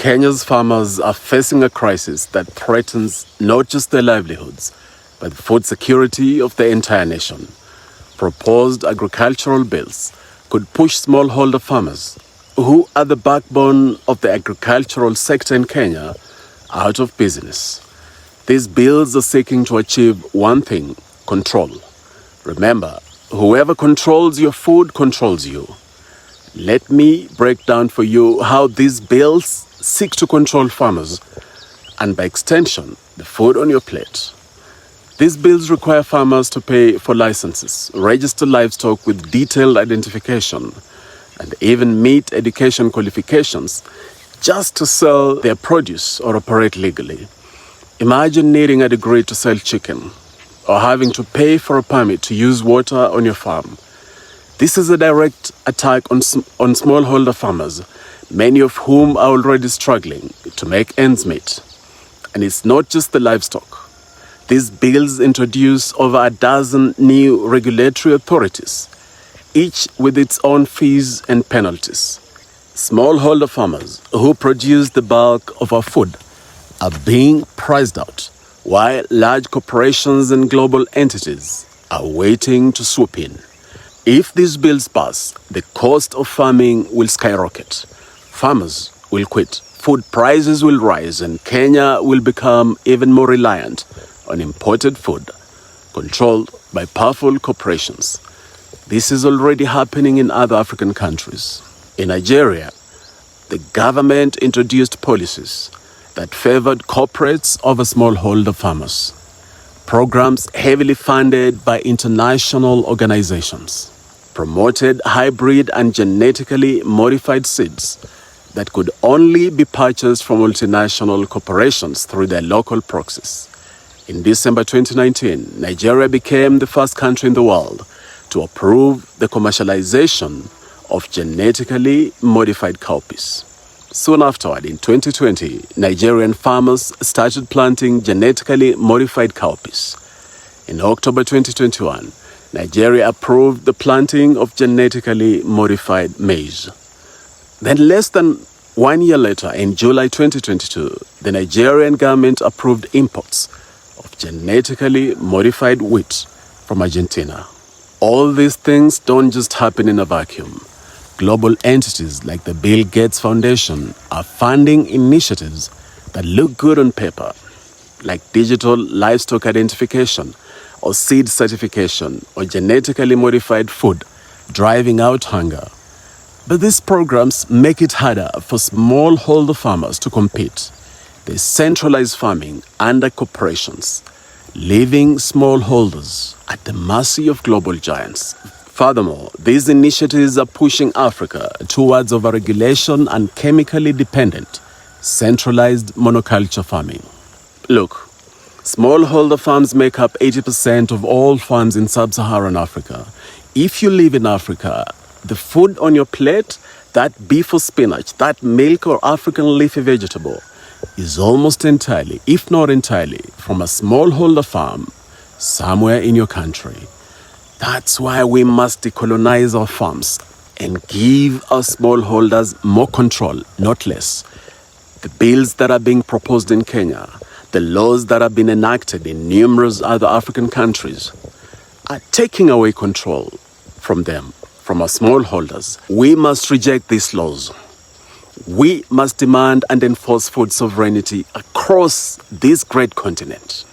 Kenya's farmers are facing a crisis that threatens not just their livelihoods, but the food security of the entire nation. Proposed agricultural bills could push smallholder farmers, who are the backbone of the agricultural sector in Kenya, out of business. These bills are seeking to achieve one thing: control. Remember, whoever controls your food controls you. Let me break down for you how these bills seek to control farmers and, by extension, the food on your plate. These bills require farmers to pay for licenses, register livestock with detailed identification, and even meet education qualifications just to sell their produce or operate legally. Imagine needing a degree to sell chicken, or having to pay for a permit to use water on your farm. This is a direct attack on smallholder farmers, many of whom are already struggling to make ends meet. And it's not just the livestock. These bills introduce over a dozen new regulatory authorities, each with its own fees and penalties. Smallholder farmers who produce the bulk of our food are being priced out, while large corporations and global entities are waiting to swoop in. If these bills pass, the cost of farming will skyrocket. Farmers will quit, food prices will rise, and Kenya will become even more reliant on imported food, controlled by powerful corporations. This is already happening in other African countries. In Nigeria, the government introduced policies that favored corporates over smallholder farmers. Programs heavily funded by international organizations promoted hybrid and genetically modified seeds that could only be purchased from multinational corporations through their local proxies. In December 2019, Nigeria became the first country in the world to approve the commercialization of genetically modified cowpeas. Soon afterward, in 2020, Nigerian farmers started planting genetically modified cowpeas. In October 2021, Nigeria approved the planting of genetically modified maize. Then less than 1 year later, in July 2022, the Nigerian government approved imports of genetically modified wheat from Argentina. All these things don't just happen in a vacuum. Global entities like the Bill Gates Foundation are funding initiatives that look good on paper, like digital livestock identification, or seed certification, or genetically modified food, driving out hunger. But these programs make it harder for smallholder farmers to compete. They centralize farming under corporations, leaving smallholders at the mercy of global giants. Furthermore, these initiatives are pushing Africa towards overregulation and chemically dependent, centralized monoculture farming. Look, smallholder farms make up 80% of all farms in sub-Saharan Africa. If you live in Africa, the food on your plate, that beef or spinach, that milk or African leafy vegetable, is almost entirely, if not entirely, from a smallholder farm somewhere in your country. That's why we must decolonize our farms and give our smallholders more control, not less. The bills that are being proposed in Kenya, the laws that have been enacted in numerous other African countries, are taking away control from them, from our smallholders. We must reject these laws. We must demand and enforce food sovereignty across this great continent.